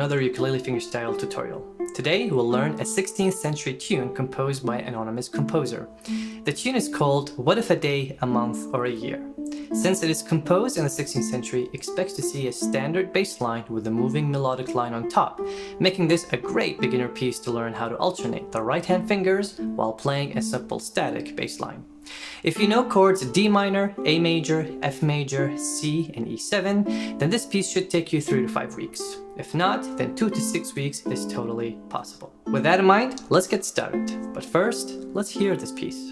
another ukulele fingerstyle tutorial. Today we'll learn a 16th century tune composed by an anonymous composer. The tune is called What If a Day, a Month or a Year. Since it is composed in the 16th century, expect to see a standard bass line with a moving melodic line on top, making this a great beginner piece to learn how to alternate the right hand fingers while playing a simple static bass line. If you know chords D minor, A major, F major, C, and E7, then this piece should take you 3 to 5 weeks. If not, then 2 to 6 weeks is totally possible. With that in mind, let's get started. But first, let's hear this piece.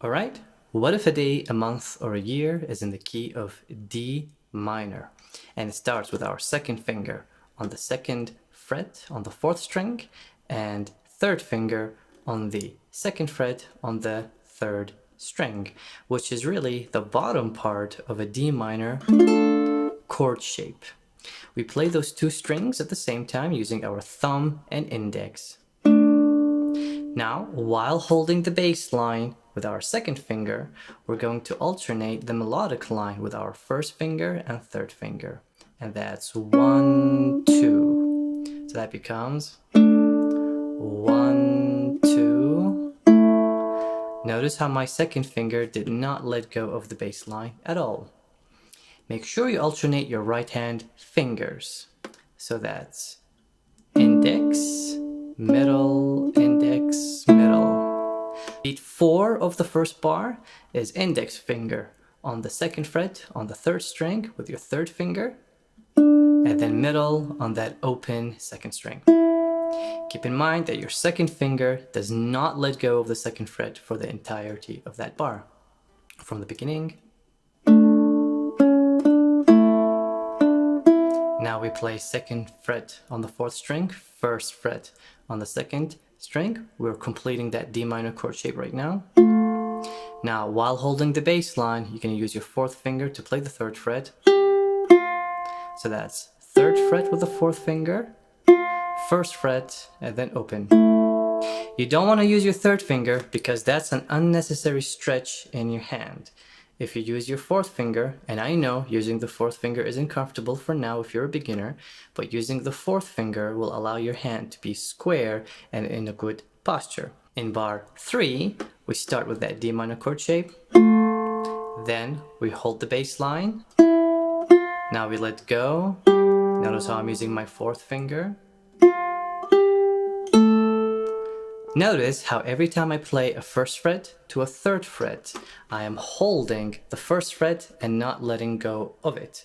Alright, What If a Day, a Month, or a Year is in the key of D minor, and it starts with our second finger on the second fret on the 4th string and third finger on the 2nd fret on the 3rd string, which is really the bottom part of a D minor chord shape. We play those two strings at the same time using our thumb and index. Now, while holding the bass line with our second finger, we're going to alternate the melodic line with our first finger and third finger. And that's 1, 2. So that becomes 1, 2. Notice how my second finger did not let go of the bass line at all. Make sure you alternate your right hand fingers. So that's index, middle, index, middle. Beat 4 of the first bar is index finger on the 2nd fret on the 3rd string with your 3rd finger, and then middle on that open 2nd string. Keep in mind that your 2nd finger does not let go of the 2nd fret for the entirety of that bar. From the beginning. Now we play 2nd fret on the 4th string, 1st fret on the 2nd string. We're completing that D minor chord shape right now. Now, while holding the bass line, you can use your 4th finger to play the 3rd fret. So that's 3rd fret with the 4th finger, 1st fret, and then open. You don't want to use your 3rd finger because that's an unnecessary stretch in your hand. If you use your 4th finger, and I know using the 4th finger isn't comfortable for now if you're a beginner, but using the 4th finger will allow your hand to be square and in a good posture. In bar 3, we start with that D minor chord shape. Then we hold the bass line. Now we let go. Notice how I'm using my 4th finger. Notice how every time I play a 1st fret to a 3rd fret, I am holding the 1st fret and not letting go of it.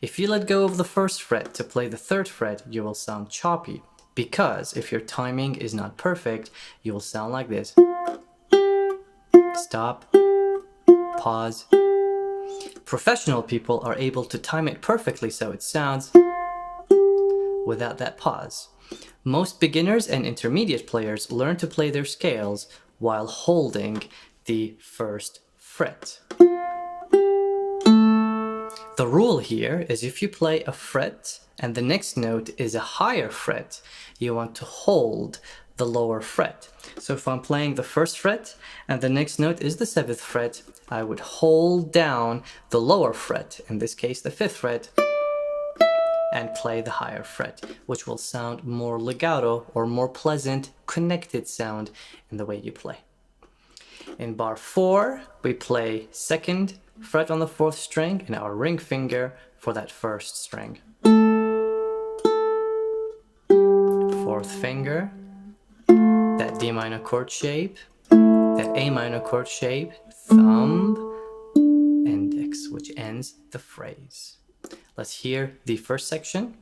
If you let go of the 1st fret to play the 3rd fret, you will sound choppy, because if your timing is not perfect, you will sound like this. Stop, pause. Professional people are able to time it perfectly so it sounds without that pause. Most beginners and intermediate players learn to play their scales while holding the 1st fret. The rule here is if you play a fret and the next note is a higher fret, you want to hold the lower fret. So if I'm playing the 1st fret and the next note is the 7th fret, I would hold down the lower fret, in this case the 5th fret, and play the higher fret, which will sound more legato or more pleasant, connected sound in the way you play. In bar 4, we play 2nd fret on the 4th string and our ring finger for that 1st string. 4th finger, that D minor chord shape, that A minor chord shape, thumb, index, which ends the phrase. Let's hear the first section.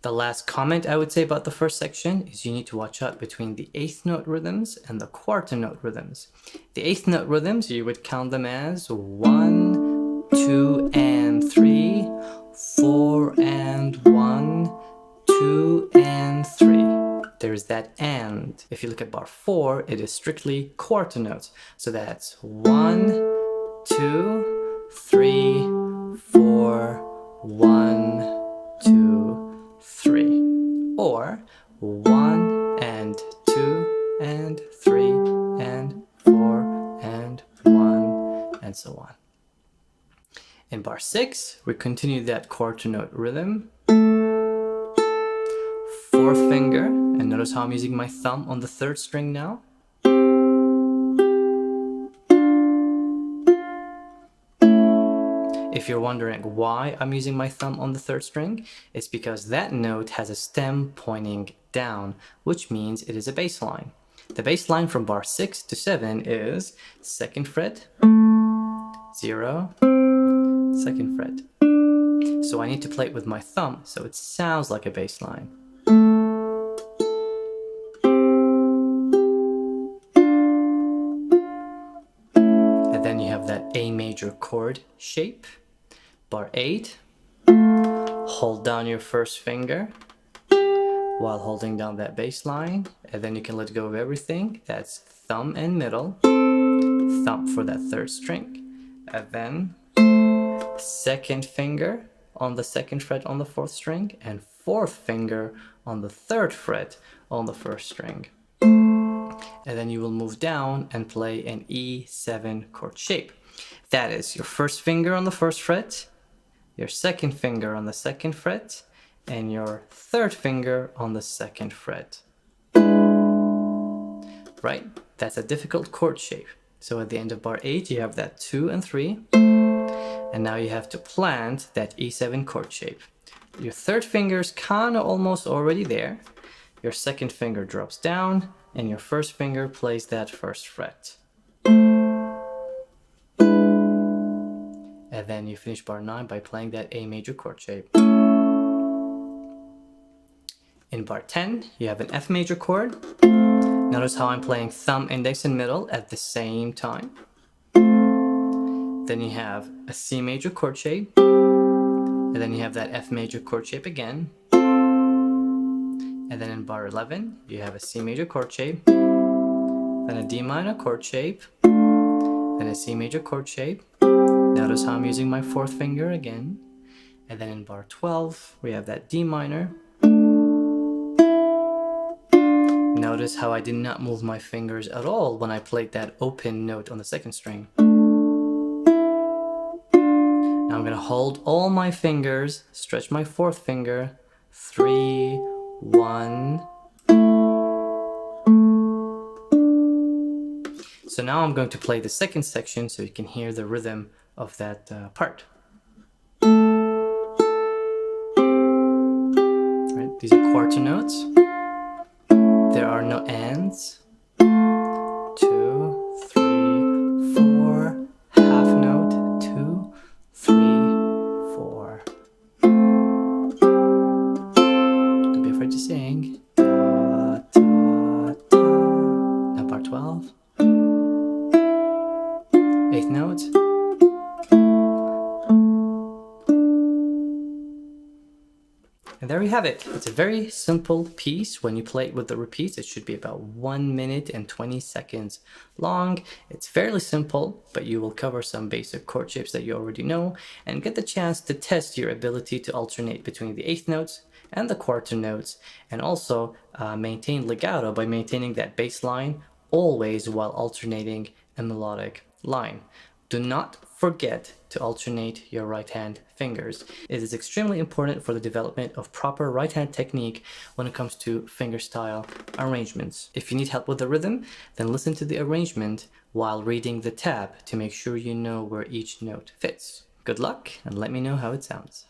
The last comment I would say about the first section is you need to watch out between the 8th note rhythms and the quarter note rhythms. The 8th note rhythms, you would count them as 1, 2, and 3, 4, and 1, 2, and 3. There's that and. If you look at bar 4, it is strictly quarter notes. So that's 1, 2, 3, 4, 1, 2, 3, or 1 and 2 and 3 and 4 and 1 and so on. In bar 6, we continue that quarter note rhythm. 4th finger, and notice how I'm using my thumb on the 3rd string now. If you're wondering why I'm using my thumb on the 3rd string, it's because that note has a stem pointing down, which means it is a bass line. The bass line from bar 6 to 7 is 2nd fret, 0, 2nd fret. So I need to play it with my thumb so it sounds like a bass line. And then you have that A major chord shape. Bar 8, hold down your 1st finger while holding down that bass line, and then you can let go of everything. That's thumb and middle, thumb for that 3rd string, and then 2nd finger on the 2nd fret on the 4th string, and 4th finger on the 3rd fret on the 1st string. And then you will move down and play an E7 chord shape. That is your 1st finger on the 1st fret, your 2nd finger on the 2nd fret, and your 3rd finger on the 2nd fret. Right? That's a difficult chord shape. So at the end of bar 8, you have that 2 and 3, and now you have to plant that E7 chord shape. Your 3rd finger's kind of almost already there. Your 2nd finger drops down, and your 1st finger plays that 1st fret. And then you finish bar 9 by playing that A major chord shape. In bar 10, you have an F major chord. Notice how I'm playing thumb, index, and middle at the same time. Then you have a C major chord shape. And then you have that F major chord shape again. And then in bar 11, you have a C major chord shape. Then a D minor chord shape. Then a C major chord shape. Notice how I'm using my 4th finger again. And then in bar 12, we have that D minor. Notice how I did not move my fingers at all when I played that open note on the 2nd string. Now I'm going to hold all my fingers, stretch my 4th finger, 3, 1. So now I'm going to play the 2nd section so you can hear the rhythm of that part. Right, these are quarter notes. There are no ands. 2, 3, 4, half note, 2, 3, 4. Don't be afraid to sing. Da, da, da. Now bar 12. 8th note. And there there you have it. It's a very simple piece. When you play it with the repeats, it should be about 1 minute and 20 seconds long. It's fairly simple, but you will cover some basic chord shapes that you already know and get the chance to test your ability to alternate between the eighth notes and the quarter notes, and also maintain legato by maintaining that bass line always while alternating a melodic line. Do not forget to alternate your right hand fingers. It is extremely important for the development of proper right hand technique when it comes to fingerstyle arrangements. If you need help with the rhythm, then listen to the arrangement while reading the tab to make sure you know where each note fits. Good luck, and let me know how it sounds.